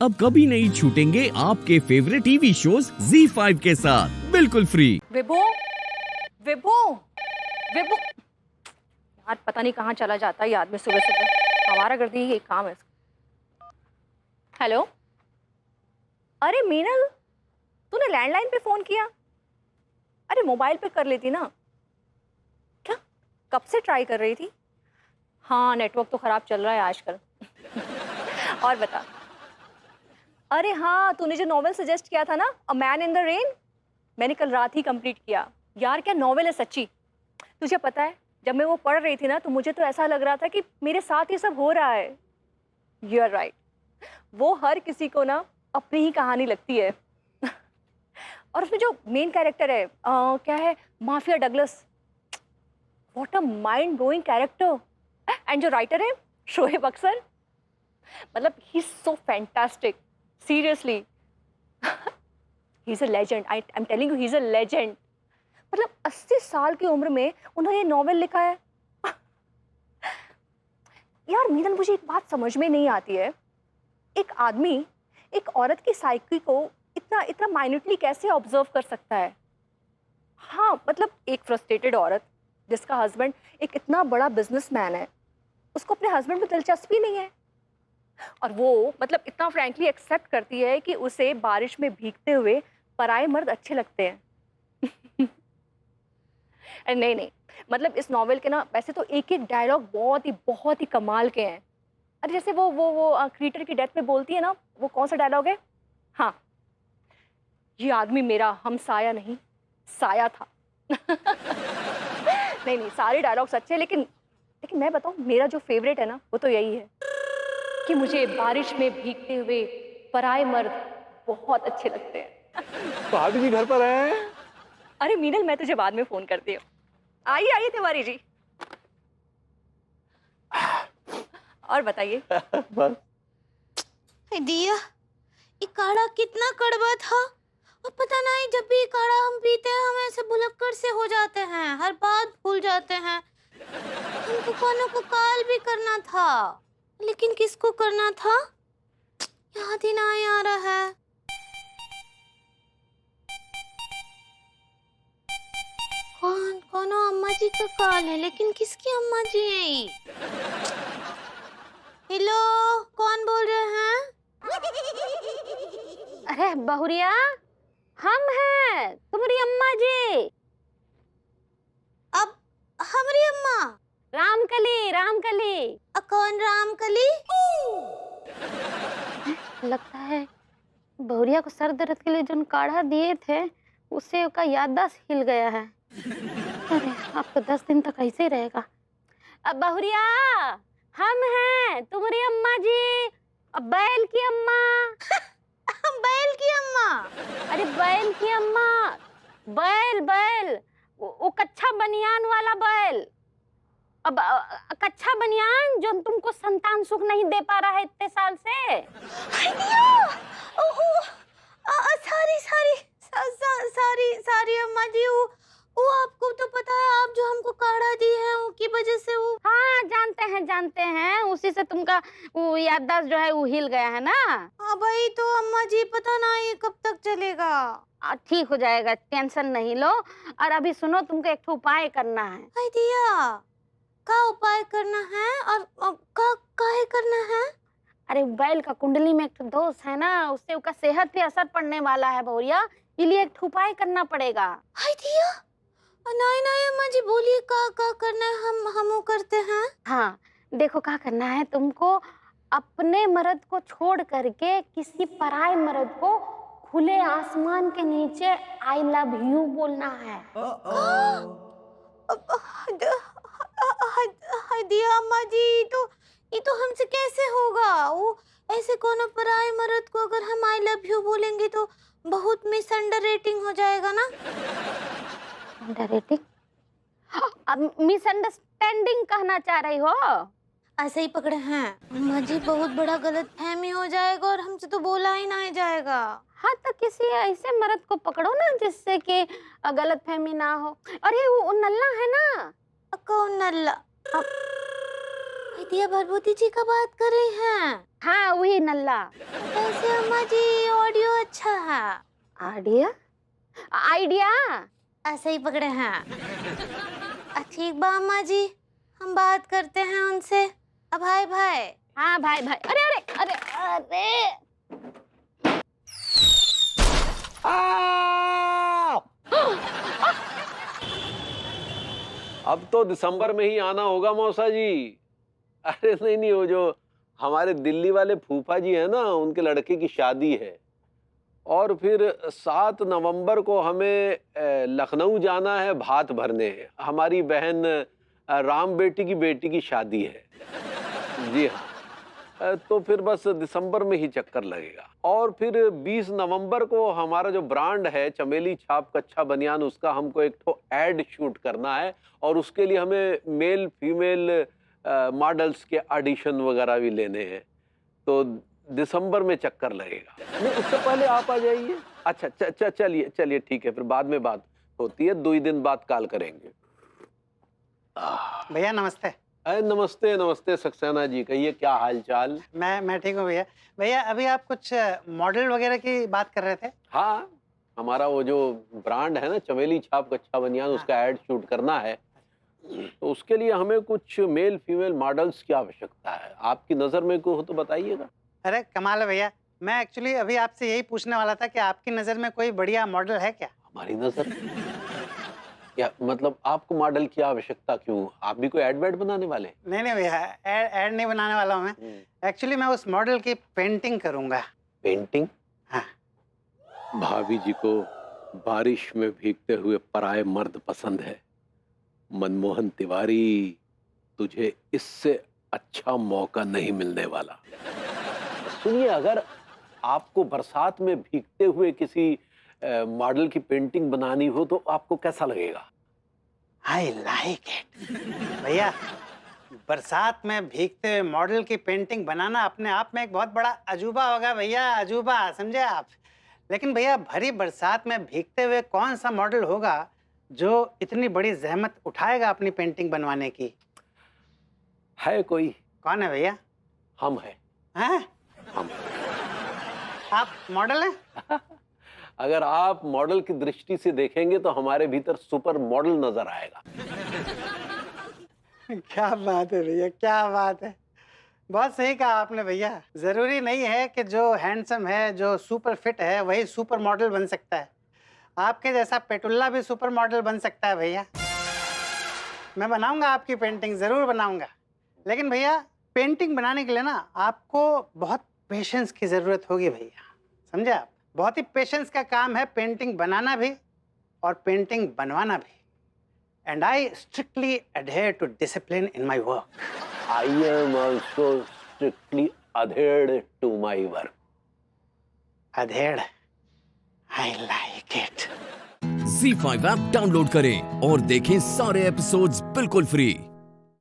अब कभी नहीं छूटेंगे आपके फेवरेट टीवी शोज ZEE5 के साथ बिल्कुल फ्री। विभू, विभू, विभू, यार पता नहीं कहाँ चला जाता है ये आदमी सुबह सुबह। हमारा कर दी ये काम है इसका। हेलो, अरे मीनल, तूने लैंडलाइन पे फोन किया? अरे मोबाइल पे कर लेती ना। क्या कब से ट्राई कर रही थी? हाँ, नेटवर्क तो खराब चल रहा है आजकल। और बता। अरे हाँ, तूने जो नॉवेल सजेस्ट किया था ना, a man in the rain, मैंने कल रात ही कंप्लीट किया। यार क्या नॉवेल है सच्ची। तुझे पता है, जब मैं वो पढ़ रही थी ना तो मुझे तो ऐसा लग रहा था कि मेरे साथ ये सब हो रहा है। यू आर राइट, वो हर किसी को ना अपनी ही कहानी लगती है। और उसमें जो मेन कैरेक्टर है क्या है, mafia Douglas, what a mind blowing character. And जो राइटर है शोएब अख्तर, मतलब he is so fantastic, seriously. He is a legend, I am telling you, he is a legend. मतलब 80 साल की उम्र में उन्होंने ये नॉवेल लिखा है। यार मीनल, मुझे एक बात समझ में नहीं आती है, एक आदमी एक औरत की साइकी को इतना इतना माइन्यूटली कैसे ऑब्जर्व कर सकता है? हाँ मतलब एक फ्रस्ट्रेटेड औरत जिसका हस्बैंड एक इतना बड़ा बिजनेसमैन है, उसको अपने हस्बैंड में दिलचस्पी नहीं है, और वो मतलब इतना फ्रैंकली एक्सेप्ट करती है कि उसे बारिश में भीगते हुए पराए मर्द अच्छे लगते हैं। अरे नहीं नहीं, मतलब इस नॉवेल के ना वैसे तो एक एक डायलॉग बहुत ही कमाल के हैं। अरे जैसे वो क्रीटर की डेथ में बोलती है ना, वो कौन सा डायलॉग है? हाँ, ये आदमी मेरा हमसाया नहीं साया था। नहीं नहीं, सारे डायलॉग्स अच्छे हैं, लेकिन लेकिन मैं बताऊं, मेरा जो फेवरेट है ना वो तो यही है कि मुझे बारिश में भीगते हुए पराए मर्द बहुत अच्छे लगते हैं। भाभी जी घर पर हैं? अरे मीनल, मैं तुझे बाद में फोन करती हूँ। आइए आइए तिवारी जी। और बताइए। बस दिया, ये काढ़ा कितना कड़वा था। और पता नहीं, जब भी ये काढ़ा हम पीते हैं हम ऐसे भुलक्कड़ से हो जाते हैं, हर बात भूल जाते हैं। हमको कोनो को कॉल भी करना था, लेकिन किसको करना था याद ही नहीं आ रहा है। कोनो अम्मा जी का कॉल है, लेकिन किसकी अम्मा जी है ये? हेलो, कौन बोल रहे हैं? अरे बहुरिया, हम हैं तुम्हारी अम्मा जी। अब हमारी अम्मा? रामकली, रामकली। कौन रामकली? लगता है बहुरिया को सर दर्द के लिए जो काढ़ा दिए थे उससे उसका याददाश्त हिल गया है। अरे अब तो 10 दिन तक ऐसे ही रहेगा। अब बहुरिया, हम हैं तुम्हारी अम्मा जी, अब बैल की अम्मा। बैल की अम्मा? अरे बैल की अम्मा, बैल बैल, वो कच्चा बनियान वाला बैल। अब कच्चा बनियान जो तुमको संतान सुख नहीं दे पा रहा है इतने साल से। सारी अम्मा जी, वो आपको तो पता है, आप जो हमको काढ़ा दी है उसकी वजह से वो। हाँ जानते हैं, उसी से तुमका वो याददाश्त जो है वो हिल गया है ना। हाँ भाई, तो अम्मा जी पता नहीं कब तक चलेगा। ठीक हो जाएगा, टेंशन नहीं लो। और अभी सुनो, तुमको एक उपाय करना है। दिया, का उपाय करना है और काहे करना है? अरे बैल का कुंडली में एक दोष है ना, उससे उसका सेहत पे असर पड़ने वाला है भौरिया, इसलिए एक उपाय करना पड़ेगा। हाय दिया, नहीं अम्मा जी बोलिए, का करना है, हम करते हैं। हाँ देखो, क्या करना है तुमको, अपने मर्द को छोड़ करके किसी पराये मर्द को खुले आसमान के नीचे आई लव यू बोलना है। दिया अम्मा जी, ये तो हमसे कैसे होगा? वो ऐसे कोनो पराये मर्द को अगर हम आई लव यू बोलेंगे तो बहुत मिसअंडरस्टैंडिंग हो जाएगा ना। अंडररेटिंग? अब मिसअंडरस्टैंडिंग कहना चाह रही हो? ऐसे ही पकड़े हैं अम्मा जी, बहुत बड़ा गलतफहमी हो जाएगा और हमसे तो बोला ही नहीं जाएगा। हाँ तो किसी ऐसे मर्द को पकड़ो ना जिससे कि गलतफहमी ना हो। अरे वो नल्ला है ना। कौन नल्ला? विद्या भरभूति जी का बात कर रही हैं? हाँ वही नल्ला। वैसे अम्मा जी ऑडियो अच्छा है। आइडिया आइडिया ऐसे ही पकड़े हैं। ठीक बा अम्मा जी, हम बात करते हैं उनसे। भाई भाई। हाँ भाई भाई। अरे अरे अरे अरे अब तो दिसंबर में ही आना होगा मौसा जी। अरे नहीं नहीं, वो जो हमारे दिल्ली वाले फूफा जी हैं ना, उनके लड़के की शादी है और फिर 7 नवंबर को हमें लखनऊ जाना है भात भरने। हमारी बहन राम बेटी की शादी है। जी हाँ, तो फिर बस दिसंबर में ही चक्कर लगेगा। और फिर 20 नवंबर को हमारा जो ब्रांड है चमेली छाप कच्छा बनियान, उसका हमको एक तो एड शूट करना है और उसके लिए हमें मेल फीमेल मॉडल्स के ऑडिशन वगैरह भी लेने हैं। तो दिसंबर में चक्कर लगेगा। नहीं, उससे पहले आप आ जाइए। अच्छा चलिए चलिए ठीक है, फिर बाद में बात होती है। 2 ही दिन बाद कॉल करेंगे। भैया नमस्ते। नमस्ते नमस्ते सक्सेना जी, कहिए क्या हाल चाल। मैं ठीक हूँ भैया। भैया अभी आप कुछ मॉडल वगैरह की बात कर रहे थे। हाँ, हमारा वो जो ब्रांड है ना चमेली छाप कच्छा बनियान, उसका एड शूट करना है। तो उसके लिए हमें कुछ मेल फीमेल मॉडल्स की आवश्यकता है। आपकी नज़र में कोई हो तो बताइएगा। अरे कमाल है भैया, मैं एक्चुअली अभी आपसे यही पूछने वाला था कि आपकी नज़र में कोई बढ़िया मॉडल है क्या? हमारी नज़र क्या मतलब, आपको मॉडल की आवश्यकता क्यों? आप भी कोई एड वेड बनाने वाले? नहीं भैया, एड नहीं बनाने वाला हूँ मैं। एक्चुअली मैं उस मॉडल की पेंटिंग करूँगा। पेंटिंग? हाँ। भाभी जी को बारिश में भीगते हुए पराए मर्द पसंद है। मनमोहन तिवारी, तुझे इससे अच्छा मौका नहीं मिलने वाला। सुनिए, अगर आपको बरसात में भीगते हुए किसी मॉडल की पेंटिंग बनानी हो तो आपको कैसा लगेगा? I like it. भैया बरसात में भीगते हुए मॉडल की पेंटिंग बनाना अपने आप में एक बहुत बड़ा अजूबा होगा भैया, अजूबा, समझे आप। लेकिन भैया भरी बरसात में भीगते हुए कौन सा मॉडल होगा जो इतनी बड़ी जहमत उठाएगा अपनी पेंटिंग बनवाने की? है कोई? कौन है भैया? हम हैं। हैं? हम। आप मॉडल हैं? अगर आप मॉडल की दृष्टि से देखेंगे तो हमारे भीतर सुपर मॉडल नजर आएगा। क्या बात है भैया, क्या बात है। बहुत सही कहा आपने भैया। जरूरी नहीं है कि जो हैंडसम है, जो सुपर फिट है, वही सुपर मॉडल बन सकता है। आपके जैसा पेटुल्ला भी सुपर मॉडल बन सकता है भैया। मैं बनाऊंगा आपकी पेंटिंग, जरूर बनाऊंगा। लेकिन भैया पेंटिंग बनाने के लिए ना आपको बहुत पेशेंस की जरूरत होगी भैया, समझे आप। बहुत ही पेशेंस का काम है पेंटिंग बनाना भी और पेंटिंग बनवाना भी। And I strictly adhere to discipline in my work. I am also strictly adhered to my work. Adhered. I like it. Z5 app download करें और देखें सारे एपिसोड्स बिल्कुल फ्री।